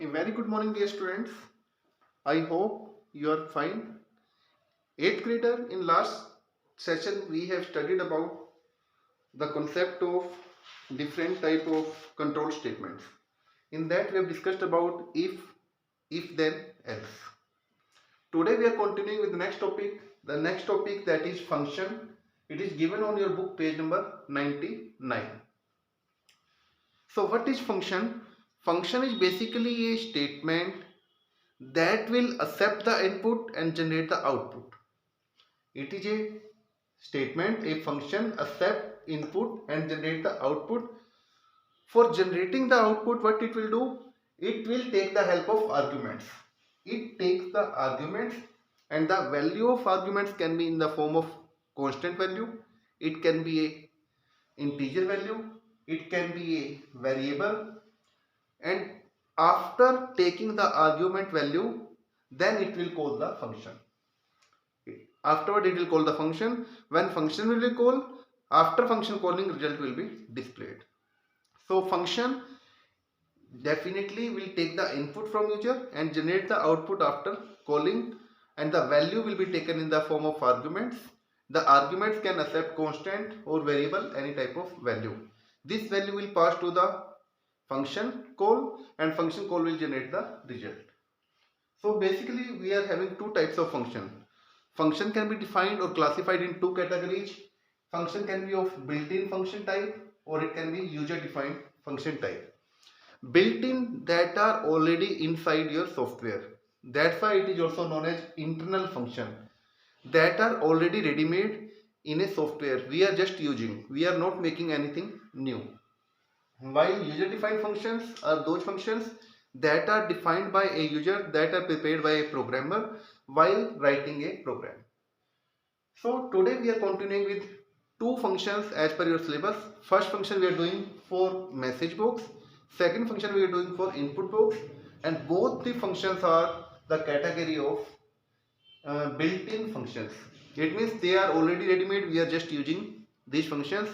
A very good morning, dear students. I hope you are fine. 8th grader, in last session we have studied about the concept of different type of control statements. In that we have discussed about if then, else. Today we are continuing with the next topic. The next topic, that is function. It is given on your book page number 99. So what is function? Function is basically a statement that will accept the input and generate the output. It is a statement, a function accept input and generate the output. For generating the output, what it will do? It will take the help of arguments. It takes the arguments, and the value of arguments can be in the form of constant value. It can be a integer value. It can be a variable, and after taking the argument value, then it will call the function. Afterward it will call the function. When function will be called, after function calling, result will be displayed. So function definitely will take the input from user and generate the output after calling, and the value will be taken in the form of arguments. The arguments can accept constant or variable, any type of value. This value will pass to the function call, and function call will generate the result. So basically we are having two types of function. Function can be defined or classified in two categories. Function can be of built-in function type, or it can be user-defined function type. Built-in, that are already inside your software. That's why it is also known as internal function. That are already ready-made in a software. We are just using. We are not making anything new. While user-defined functions are those functions that are defined by a user, that are prepared by a programmer while writing a program. So today we are continuing with two functions as per your syllabus. First function we are doing for message box. Second function we are doing for input box. And both the functions are the category of built-in functions. It means they are already ready-made. We are just using these functions.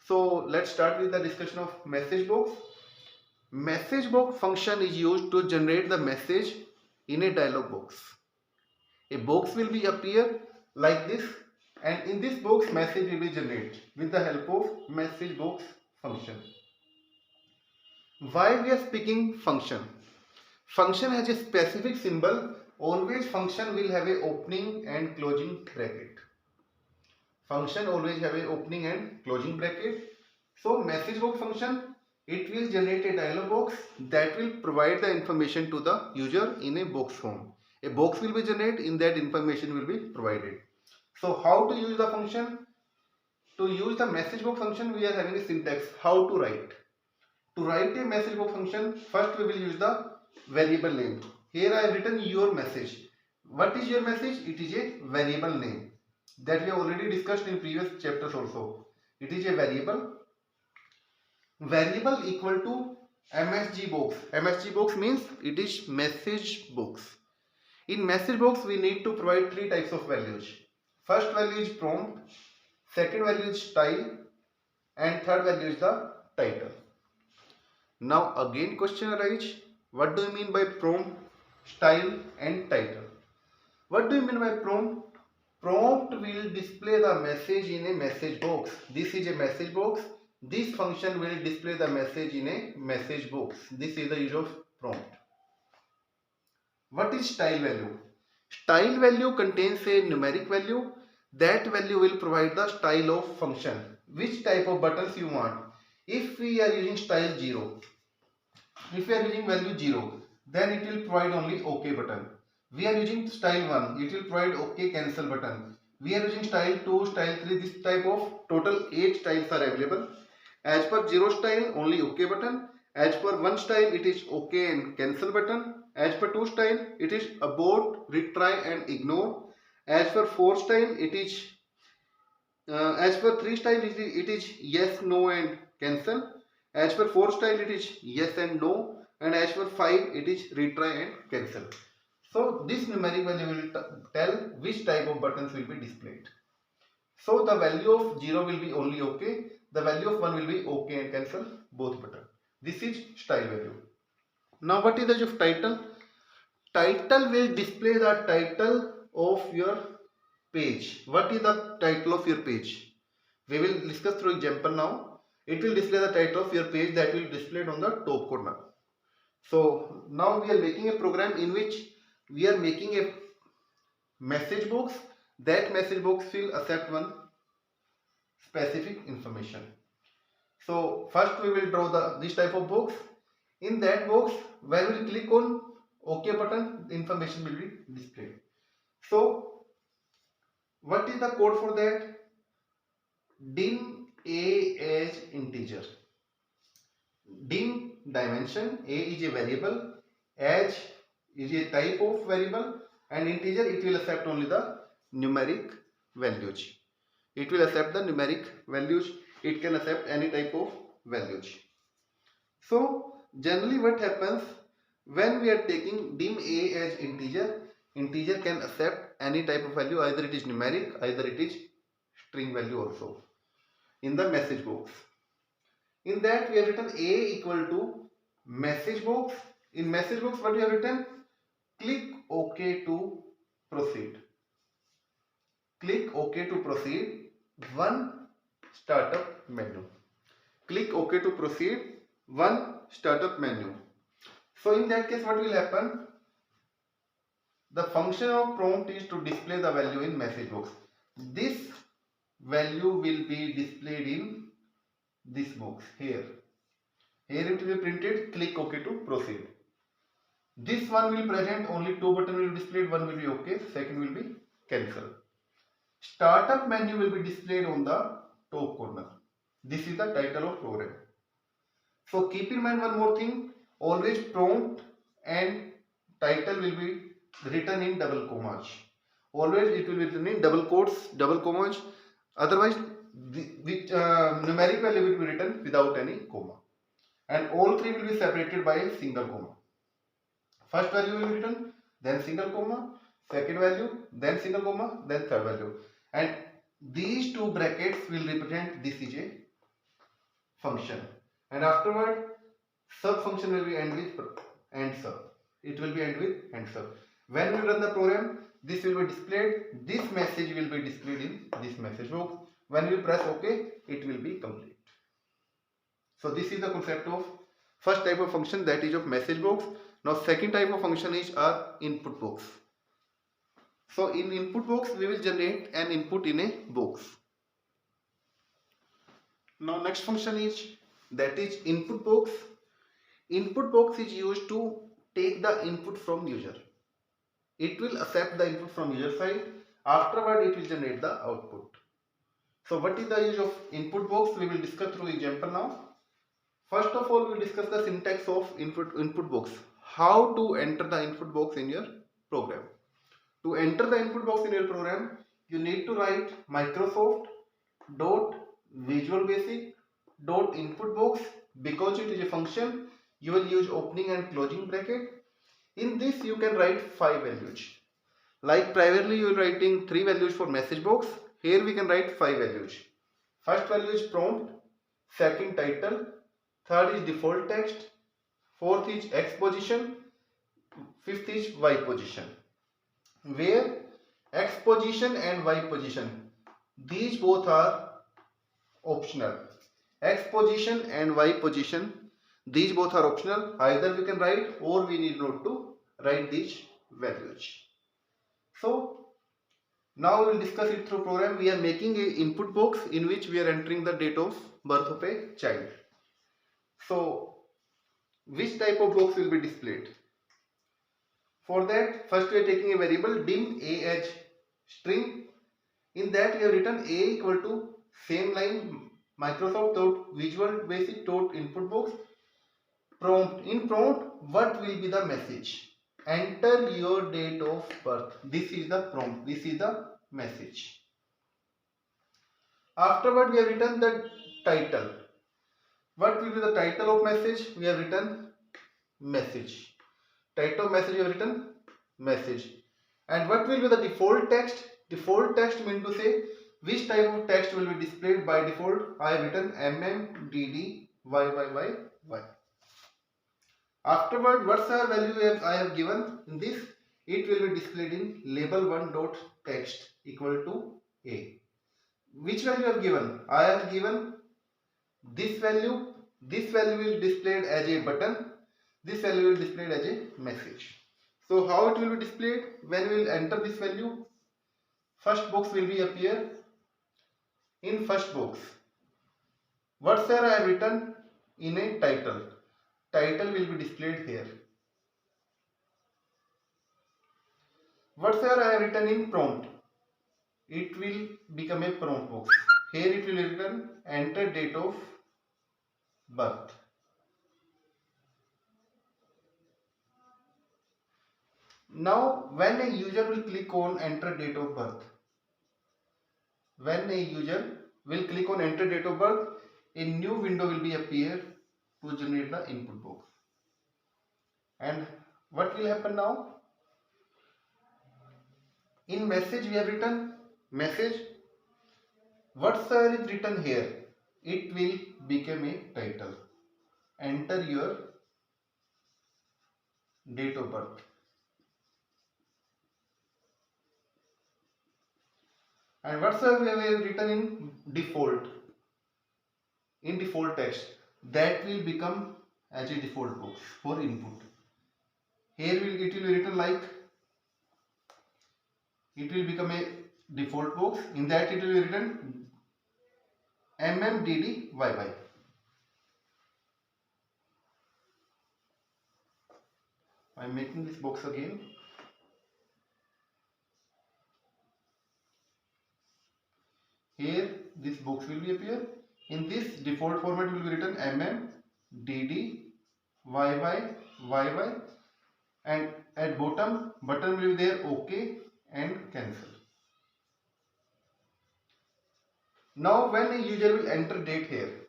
So let's start with the discussion of message box. Message box function is used to generate the message in a dialog box. A box will be appear like this, and in this box message will be generated with the help of message box function. Why we are speaking function? Function has a specific symbol. Always function will have a opening and closing bracket. Function always have a opening and closing bracket. So message box function, it will generate a dialog box that will provide the information to the user in a box form. A box will be generated, in that information will be provided. So how to use the function? To use the message box function, we are having a syntax how to write. To write a message box function, first we will use the variable name. Here I have written your message. What is your message? It is a variable name that we have already discussed in previous chapters also. It is a variable. Variable equal to msg box. Msg box means it is message box. In message box we need to provide three types of values. First value is prompt, second value is style, and third value is the title. Now again question arises, what do you mean by prompt, style and title? What do you mean by prompt? Prompt will display the message in a message box. This is a message box. This function will display the message in a message box. This is the use of prompt. What is style value? Style value contains a numeric value. That value will provide the style of function. Which type of buttons you want? If we are using style 0, if we are using value 0, then it will provide only OK button. We are using style 1, it will provide OK cancel button. We are using style 2, style 3, this type of total 8 styles are available. As per 0 style, only OK button. As per 1 style, it is OK and cancel button. As per 2 style, it is abort, retry and ignore. As per 4 style, it is as per 3 style, it is yes, no and cancel. As per 4 style, it is yes and no. And as per 5, it is retry and cancel. So this numeric value will tell which type of buttons will be displayed. So the value of 0 will be only OK. The value of 1 will be OK and cancel both buttons. This is style value. Now what is the use of title? Title will display the title of your page. What is the title of your page? We will discuss through example now. It will display the title of your page that will display on the top corner. So now we are making a program in which we are making a message box. That message box will accept one specific information. So first we will draw this type of box. In that box, when we click on OK button, information will be displayed. So what is the code for that? Dim a as integer. Dim dimension, a is a variable, as is a type of variable, and integer it will accept only the numeric values. It will accept the numeric values. It can accept any type of values. So generally what happens when we are taking dim a as integer, integer can accept any type of value, either it is numeric, either it is string value also in the message box. In that we have written a equal to message box. In message box what we have written? Click OK to proceed. Click OK to proceed. One startup menu. Click OK to proceed. One startup menu. So in that case what will happen? The function of prompt is to display the value in message box. This value will be displayed in this box here. Here it will be printed. Click OK to proceed. This one will present only two buttons will be displayed. One will be OK, second will be cancel. Startup menu will be displayed on the top corner. This is the title of program. So keep in mind one more thing. Always prompt and title will be written in double commas. Always it will be written in double quotes, double commas. Otherwise, numeric value will be written without any comma. And all three will be separated by a single comma. First value will be written, then single comma, second value, then single comma, then third value. And these two brackets will represent this is a function. And afterward, sub function will be end with and sub. It will be end with and sub. When we run the program, this will be displayed. This message will be displayed in this message box. When we press OK, it will be complete. So this is the concept of first type of function, that is of message box. Now second type of function is our input box. So in input box we will generate an input in a box. Now next function is that is input box. Input box is used to take the input from user. It will accept the input from user side. Afterward it will generate the output. So what is the use of input box? We will discuss through example now. First of all, we will discuss the syntax of input box. How to enter the input box in your program. To enter the input box in your program, you need to write Microsoft.VisualBasic.InputBox. Because it is a function, you will use opening and closing bracket. In this, you can write 5 values. Like primarily, you are writing 3 values for message box. Here we can write 5 values. First value is prompt, second title, third is default text, fourth is X position, fifth is Y position. Where X position and Y position, these both are optional. X position and Y position, these both are optional. Either we can write or we need not to write these values. So now we will discuss it through program. We are making a input box in which we are entering the date of birth of a child. So which type of box will be displayed? For that, first we are taking a variable dim a as string. In that we have written a equal to same line Microsoft.VisualBasic.InputBox prompt. In prompt, what will be the message? Enter your date of birth. This is the prompt. This is the message. Afterward, we have written the title. What will be the title of message? We have written message. Title of message we have written message. And what will be the default text? Default text means to say which type of text will be displayed by default. I have written MMDDYYYY. Afterward, whatsoever value I have given in this, it will be displayed in label1 dot text equal to a. Which value I have given? I have given this value. This value will be displayed as a button. This value will be displayed as a message. So how it will be displayed? When we will enter this value, first box will be appear. In first box, whatsoever I have written in a title, title will be displayed here. Whatsoever I have written in prompt, it will become a prompt box. Here it will return enter date of birth. Now when a user will click on enter date of birth, when a user will click on enter date of birth, a new window will be appear to generate the input box. And what will happen now? In message we have written message. Whatsoever is written here, it will become a title. Enter your date of birth. And whatsoever we have written in default text, that will become as a default box for input. Here it will be written like, it will become a default box. In that it will be written MMDDYY. I am making this box again. Here this box will be appear. In this default format will be written MMDDYY, and at bottom button will be there OK and cancel. Now when a user will enter date here,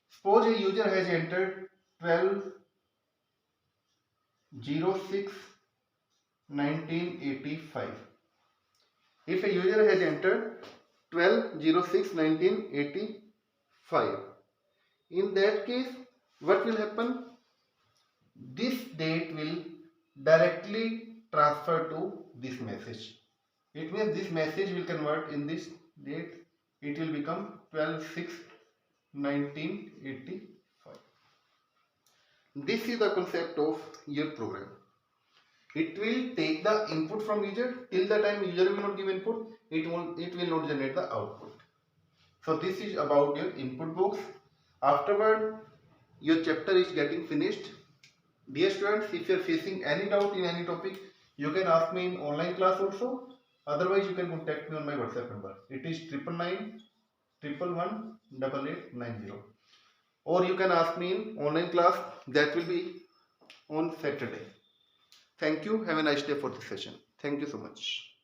suppose a user has entered 12/06/1985. If a user has entered 12/06/1985, in that case what will happen? This date will directly transfer to this message. It means this message will convert in this date. It will become 12/06/1985. This is the concept of your program. It will take the input from user. Till the time user will not give input, it will not generate the output. So this is about your input box. Afterward, your chapter is getting finished. Dear students, if you are facing any doubt in any topic, you can ask me in online class also. Otherwise, you can contact me on my WhatsApp number. It is 999118890. Or you can ask me in online class, that will be on Saturday. Thank you. Have a nice day for this session. Thank you so much.